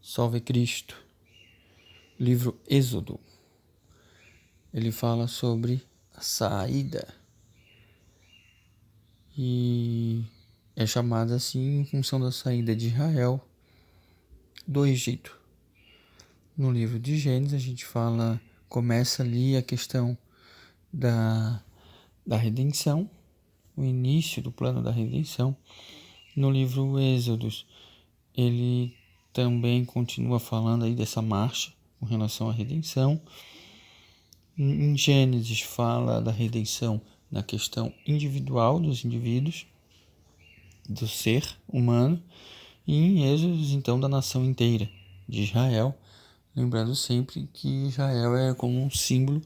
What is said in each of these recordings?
Salve Cristo. Livro Êxodo. Ele fala sobre a saída e é chamada assim em função da saída de Israel do Egito. No livro de Gênesis a gente começa ali a questão da redenção, o início do plano da redenção. No livro Êxodos ele também continua falando aí dessa marcha com relação à redenção. Em Gênesis fala da redenção na questão individual dos indivíduos, do ser humano, e em Êxodos então da nação inteira de Israel, lembrando sempre que Israel é como um símbolo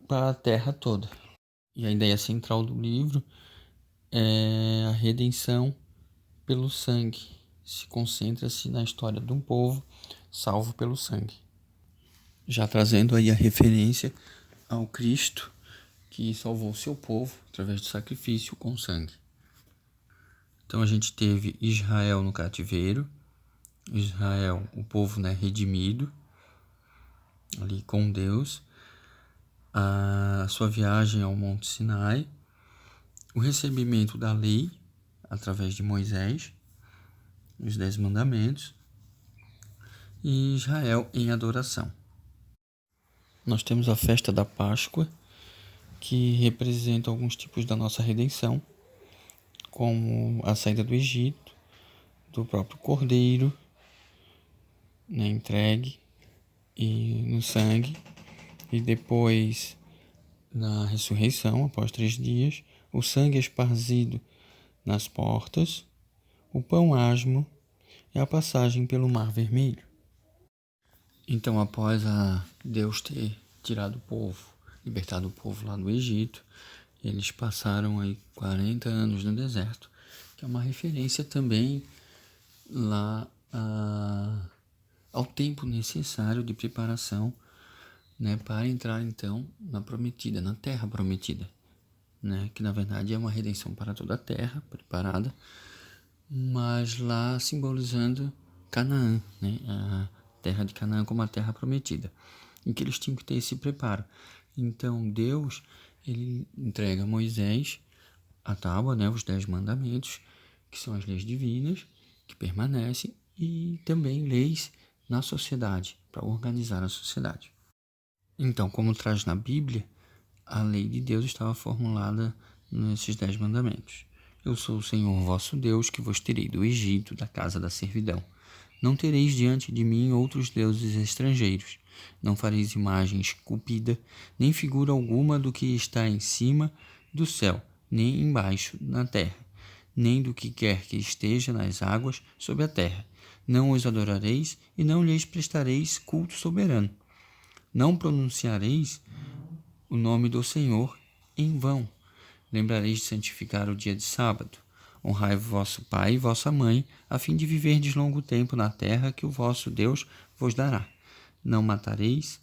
para a terra toda. E a ideia central do livro é a redenção pelo sangue, se concentra-se na história de um povo salvo pelo sangue. Já trazendo aí a referência ao Cristo que salvou seu povo através do sacrifício com sangue. Então a gente teve Israel no cativeiro, Israel, o povo redimido, ali com Deus, a sua viagem ao Monte Sinai, o recebimento da lei através de Moisés, os 10 mandamentos, e Israel em adoração. Nós temos a festa da Páscoa, que representa alguns tipos da nossa redenção, como a saída do Egito, do próprio Cordeiro, entregue e no sangue, e depois na ressurreição, após 3 dias, o sangue esparzido nas portas, o pão asmo e a passagem pelo Mar Vermelho. Então, após Deus ter tirado o povo, libertado o povo lá do Egito, eles passaram aí 40 anos no deserto, que é uma referência também lá ao tempo necessário de preparação, para entrar então na prometida, na terra prometida, que na verdade é uma redenção para toda a terra preparada, mas lá simbolizando Canaã, a terra de Canaã como a terra prometida, em que eles tinham que ter esse preparo. Então Deus, ele entrega a Moisés a tábua, os 10 mandamentos, que são as leis divinas, que permanecem, e também leis na sociedade, para organizar a sociedade. Então, como traz na Bíblia, a lei de Deus estava formulada nesses 10 mandamentos. Eu sou o Senhor vosso Deus, que vos tirei do Egito, da casa da servidão. Não tereis diante de mim outros deuses estrangeiros. Não fareis imagem esculpida, nem figura alguma do que está em cima do céu, nem embaixo na terra, nem do que quer que esteja nas águas sobre a terra. Não os adorareis e não lhes prestareis culto soberano. Não pronunciareis o nome do Senhor em vão. Lembrareis de santificar o dia de sábado. Honrai vosso pai e vossa mãe, a fim de viverdes longo tempo na terra que o vosso Deus vos dará. Não matareis,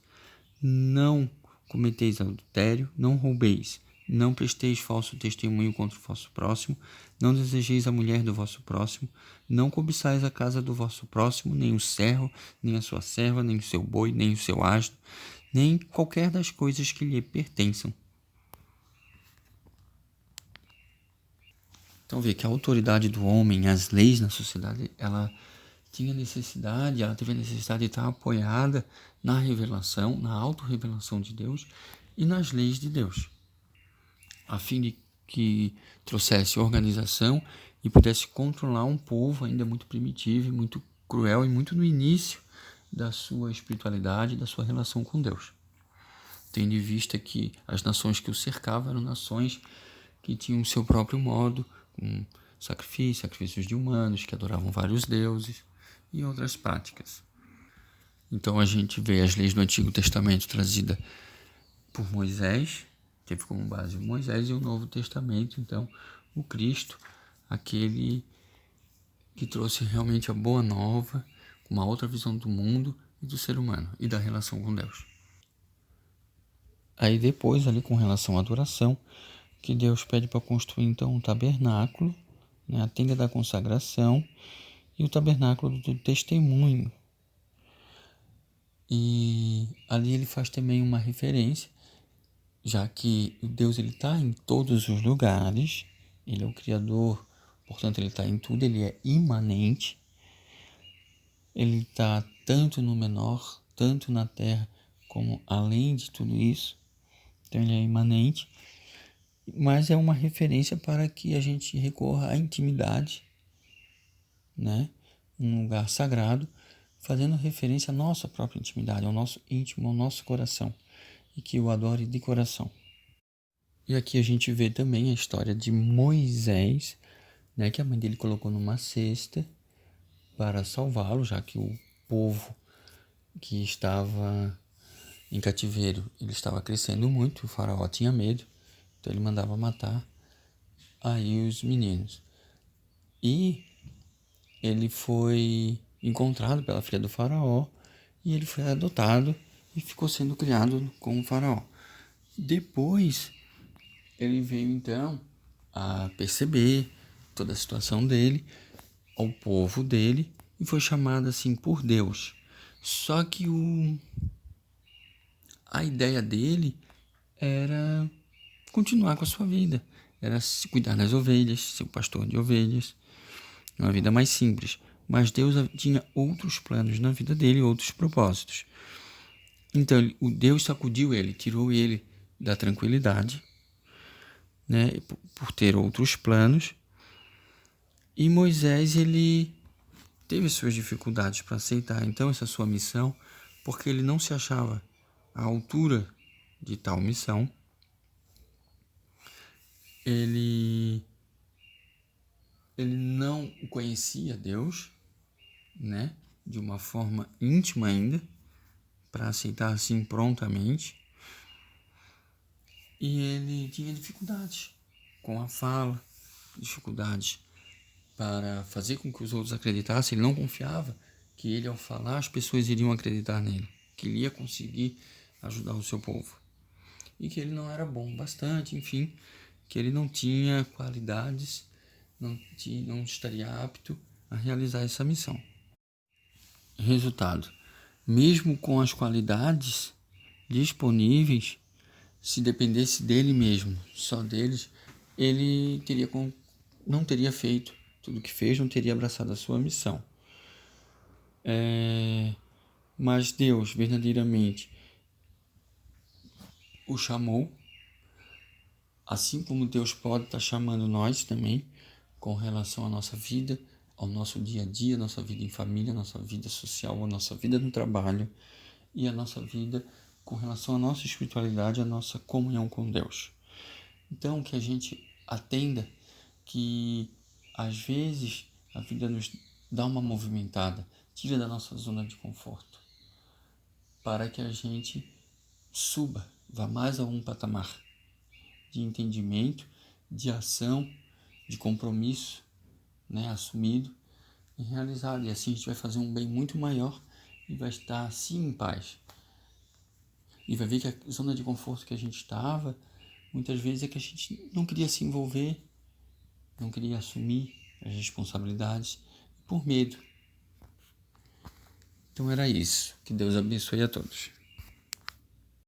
não cometeis adultério, não roubeis, não presteis falso testemunho contra o vosso próximo, não desejeis a mulher do vosso próximo, não cobiçais a casa do vosso próximo, nem o servo, nem a sua serva, nem o seu boi, nem o seu asno, nem qualquer das coisas que lhe pertençam. Então vê que a autoridade do homem, as leis na sociedade, ela teve a necessidade de estar apoiada na revelação, na autorrevelação de Deus e nas leis de Deus, a fim de que trouxesse organização e pudesse controlar um povo ainda muito primitivo, muito cruel e muito no início da sua espiritualidade, da sua relação com Deus. Tendo em vista que as nações que o cercavam eram nações que tinham o seu próprio modo, com sacrifícios de humanos, que adoravam vários deuses e outras práticas. Então a gente vê as leis do Antigo Testamento trazidas por Moisés, teve como base Moisés, e o Novo Testamento, então, o Cristo, aquele que trouxe realmente a boa nova, uma outra visão do mundo e do ser humano e da relação com Deus. Aí depois, ali com relação à adoração, que Deus pede para construir então um tabernáculo, a tenda da consagração, e o tabernáculo do testemunho. E ali ele faz também uma referência, já que o Deus ele está em todos os lugares, ele é o Criador, portanto ele está em tudo, ele é imanente, ele está tanto no menor, tanto na terra, como além de tudo isso, então ele é imanente, mas é uma referência para que a gente recorra à intimidade, né? Um lugar sagrado, fazendo referência à nossa própria intimidade, ao nosso íntimo, ao nosso coração, e que o adore de coração. E aqui a gente vê também a história de Moisés, né, que a mãe dele colocou numa cesta para salvá-lo, já que o povo que estava em cativeiro, ele estava crescendo muito, o faraó tinha medo, então ele mandava matar aí os meninos. E ele foi encontrado pela filha do faraó e ele foi adotado e ficou sendo criado com o faraó. Depois, ele veio então a perceber toda a situação dele, ao povo dele, e foi chamado assim por Deus. Só que a ideia dele era continuar com a sua vida, era cuidar das ovelhas, ser o pastor de ovelhas, uma vida mais simples. Mas Deus tinha outros planos na vida dele, outros propósitos. Então, o Deus sacudiu ele, tirou ele da tranquilidade, né, por ter outros planos. E Moisés, ele teve suas dificuldades para aceitar então essa sua missão, porque ele não se achava à altura de tal missão. Ele não conhecia Deus, né, de uma forma íntima ainda, para aceitar assim prontamente. E ele tinha dificuldades com a fala, dificuldades para fazer com que os outros acreditassem. Ele não confiava que ele, ao falar, as pessoas iriam acreditar nele, que ele ia conseguir ajudar o seu povo. E que ele não era bom bastante, enfim, que ele não tinha qualidades, não estaria apto a realizar essa missão. Resultado: mesmo com as qualidades disponíveis, se dependesse dele mesmo, só deles, ele não teria feito tudo o que fez, não teria abraçado a sua missão. Mas Deus verdadeiramente o chamou, assim como Deus pode estar chamando nós também, com relação à nossa vida, ao nosso dia a dia, nossa vida em família, nossa vida social, a nossa vida no trabalho e a nossa vida com relação à nossa espiritualidade, à nossa comunhão com Deus. Então, que a gente atenda que às vezes a vida nos dá uma movimentada, tira da nossa zona de conforto, para que a gente suba, vá mais a um patamar de entendimento, de ação, de compromisso, né, assumido e realizado. E assim a gente vai fazer um bem muito maior e vai estar assim em paz. E vai ver que a zona de conforto que a gente estava, muitas vezes é que a gente não queria se envolver, não queria assumir as responsabilidades por medo. Então era isso. Que Deus abençoe a todos.